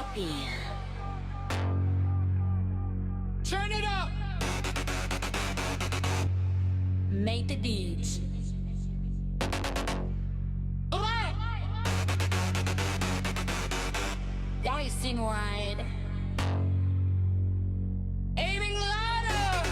poppy. Turn it up. Make the beats. Dicing wide. Aiming louder.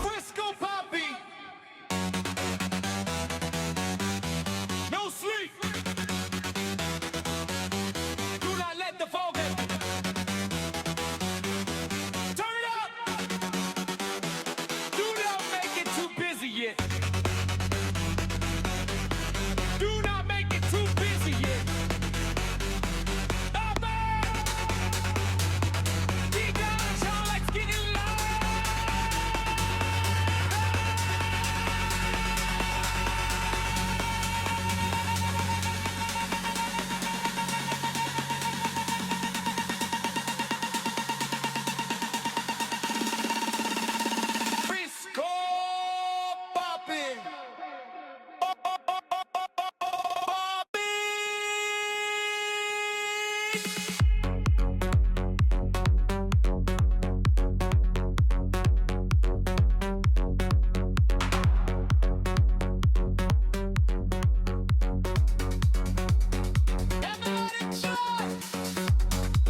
Frisco Poppy. No sleep. Do not let the fog in. Turn it up. Do not make it too busy yet. Do not make it too busy yet. Up man! Deep down, y'all like getting loud. Frisco poppin'. Everybody jump! Let's go!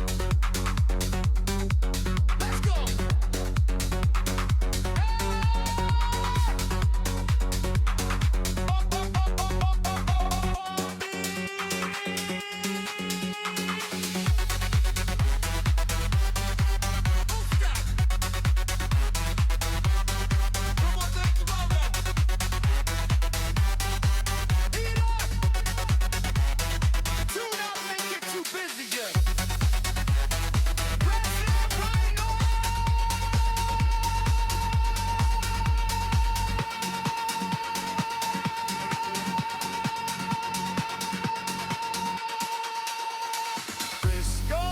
Do not make it too busy yet. Press it right on. Frisco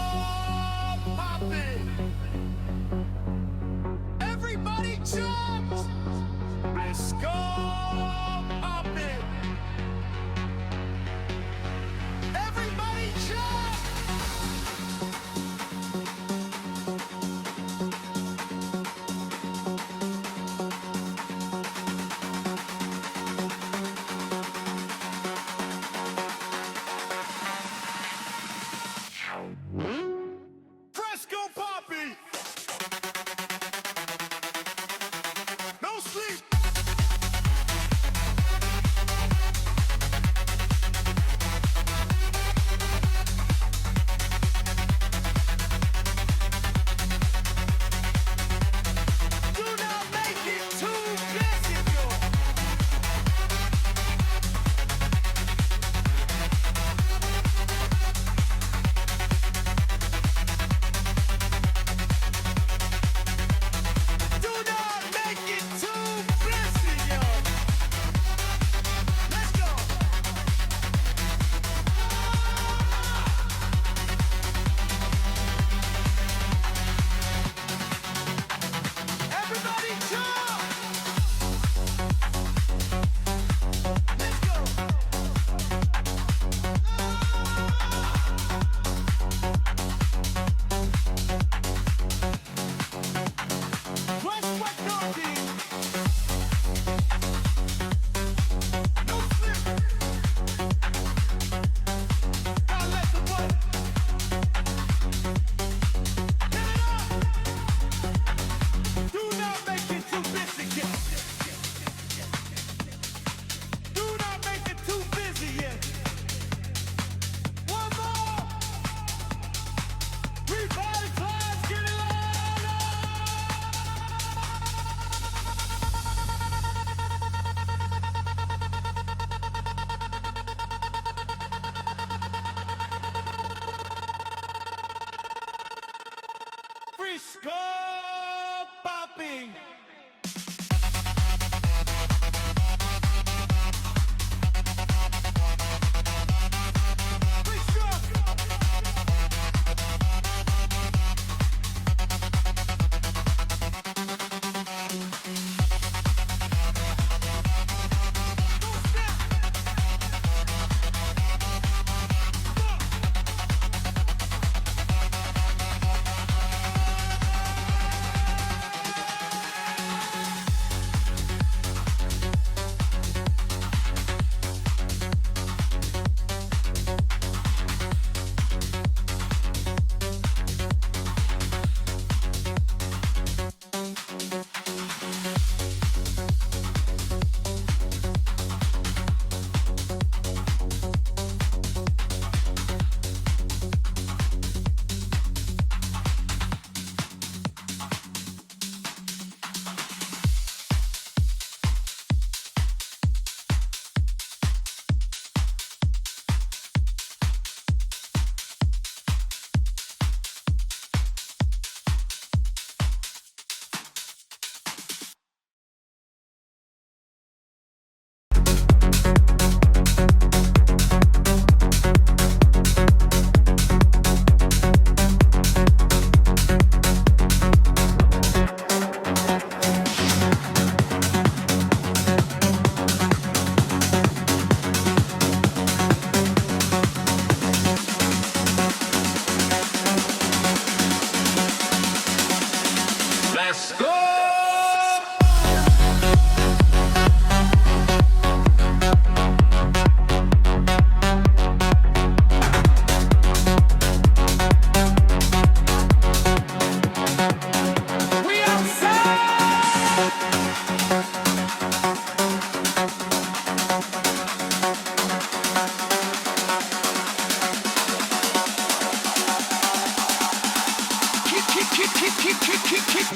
poppin'. Everybody jump. Frisco poppin'. Everybody jump. Fresco Poppy! No sleep! Do not make it too busy, yo! Do not make it too busy, yo! Let's go! Everybody jump! Let's go! West West Northie! No slip! Now let the boat! Get it up! Do not make it too busy yet! Do not make it too busy yet! One more! Revitalize, get it louder! Frisco popping! Frisco! Don't stop!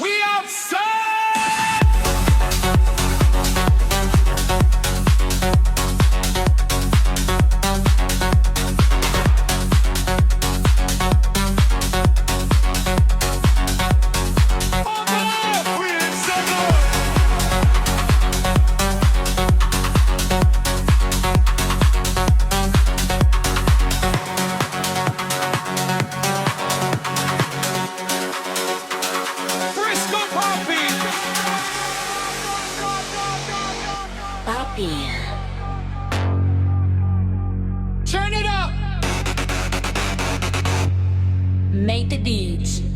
We outside! Papi. Turn it up! Make the beats.